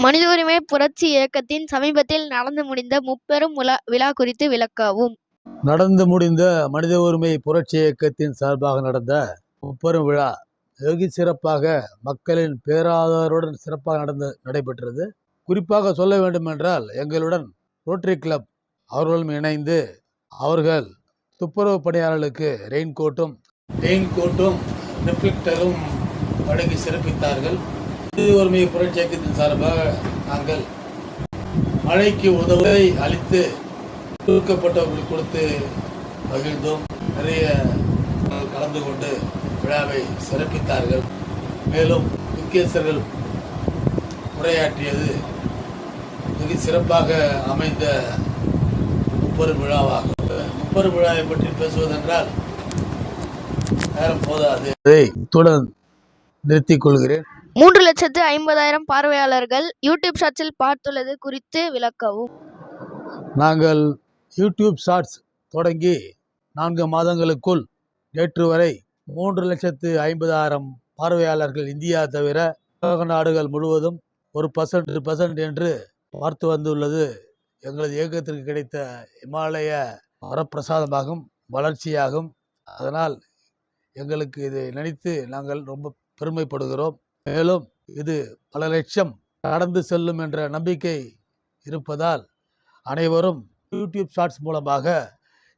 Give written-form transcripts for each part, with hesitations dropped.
மனித உரிமை புரட்சி இயக்கத்தின் சமீபத்தில் நடந்து முடிந்த முப்பெரும் விழா குறித்து விளக்கவும். நடந்து முடிந்த மனித உரிமை புரட்சி இயக்கத்தின் சார்பாக நடந்த முப்பெரும் விழா வெகு சிறப்பாக மக்களின் பேராதரவுடன் சிறப்பாக நடைபெற்றது. குறிப்பாக சொல்ல வேண்டுமென்றால் எங்களுடன் ரோட்டரி கிளப் அவர்களும் இணைந்து அவர்கள் துப்புரவு பணியாளர்களுக்கு ரெயின்கோட்டும் ரிஃப்ளெக்டரும் வழங்கி சிறப்பித்தார்கள். மனித உரிமை புரட்சி இயக்கத்தின் சார்பாக நாங்கள் மழைக்கு உதவியை அளித்து கொடுக்கப்பட்டவர்கள் கொடுத்து மகிழ்ந்தோம். நிறைய கலந்து கொண்டு விழாவை சிறப்பித்தார்கள். மேலும் முக்கியஸ்தர்கள் உரையாற்றியது மிக சிறப்பாக அமைந்த முப்பெரும் விழாவாகும். முப்பெரும் விழாவை பற்றி பேசுவதென்றால் நேரம் போதாது. இத்துடன் நிறுத்திக் கொள்கிறேன். 3,50,000 பார்வையாளர்கள் யூடியூப் ஷார்ட்ஸில் பார்த்துள்ளது குறித்து விளக்கவும். நாங்கள் யூடியூப் ஷார்ட்ஸ் தொடங்கி 4 மாதங்களுக்குள் நேற்று வரை 3,50,000 பார்வையாளர்கள் இந்தியா தவிர உலக நாடுகள் முழுவதும் 1% என்று பார்த்து வந்துள்ளது எங்களது இயக்கத்திற்கு கிடைத்த இமாலய வரப்பிரசாதமாகும், வளர்ச்சியாகும். அதனால் எங்களுக்கு இதை நினைத்து நாங்கள் ரொம்ப பெருமைப்படுகிறோம். மேலும் இது பல லட்சம் கடந்து செல்லும் என்ற நம்பிக்கை இருப்பதால் அனைவரும் யூடியூப் ஷார்ட்ஸ் மூலமாக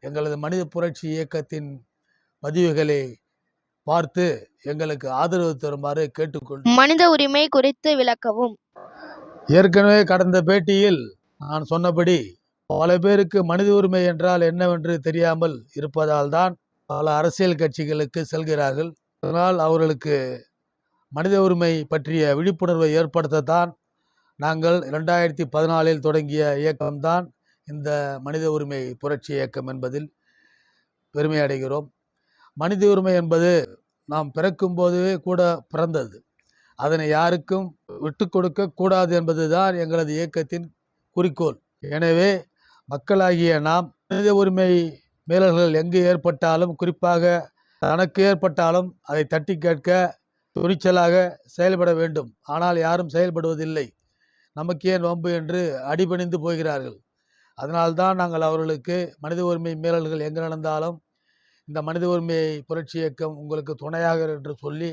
எங்களது மனித புரட்சி இயக்கத்தின் பதிவுகளை பார்த்து எங்களுக்கு ஆதரவு தருமாறு கேட்டுக்கொண்டு மனித உரிமை குறித்து விளக்கவும். ஏற்கனவே கடந்த பேட்டியில் நான் சொன்னபடி பல பேருக்கு மனித உரிமை என்றால் என்னவென்று தெரியாமல் இருப்பதால் தான் பல அரசியல் கட்சிகளுக்கு செல்கிறார்கள். அதனால் அவர்களுக்கு மனித உரிமை பற்றிய விழிப்புணர்வை ஏற்படுத்தத்தான் நாங்கள் 2014 தொடங்கிய இயக்கம்தான் இந்த மனித உரிமை புரட்சி இயக்கம் என்பதில் பெருமை அடைகிறோம். மனித உரிமை என்பது நாம் பிறக்கும் போதே கூட பிறந்தது. அதனை யாருக்கும் விட்டு கொடுக்க கூடாது என்பதுதான் எங்களது இயக்கத்தின் குறிக்கோள். எனவே மக்களாகிய நாம் மனித உரிமை மீறல்கள் எங்கு ஏற்பட்டாலும், குறிப்பாக தனக்கு ஏற்பட்டாலும் அதை தட்டி கேட்க துணிச்சலாக செயல்பட வேண்டும். ஆனால் யாரும் செயல்படுவதில்லை. நமக்கு ஏன் வம்பு என்று அடிபணிந்து போகிறார்கள். அதனால்தான் நாங்கள் அவர்களுக்கு மனித உரிமை மீறல்கள் எங்கு நடந்தாலும் இந்த மனித உரிமை புரட்சி இயக்கம் உங்களுக்கு துணையாக என்று சொல்லி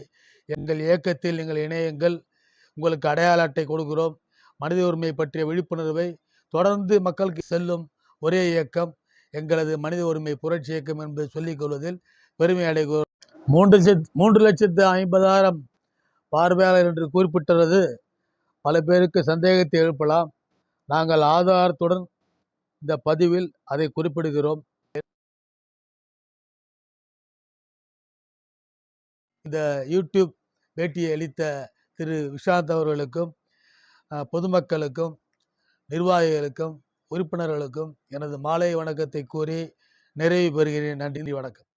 எங்கள் இயக்கத்தில் நீங்கள் இணையுங்கள், உங்களுக்கு அடையாள அட்டை கொடுக்கிறோம். மனித உரிமை பற்றிய விழிப்புணர்வை தொடர்ந்து மக்களுக்கு செல்லும் ஒரே இயக்கம் எங்களது மனித உரிமை புரட்சி இயக்கம் என்பதை சொல்லிக் கொள்வதில் பெருமை அடைகிறோம். 3,50,000 பார்வையாளர் என்று குறிப்பிட்டுள்ளது பல பேருக்கு சந்தேகத்தை எழுப்பலாம். நாங்கள் ஆதாரத்துடன் இந்த பதிவில் அதை குறிப்பிடுகிறோம். இந்த யூடியூப் பேட்டியை அளித்த திரு விஷாந்த் அவர்களுக்கும் பொதுமக்களுக்கும் நிர்வாகிகளுக்கும் உறுப்பினர்களுக்கும் எனது மாலை வணக்கத்தை கூறி நிறைவு பெறுகிறேன். நன்றி, வணக்கம்.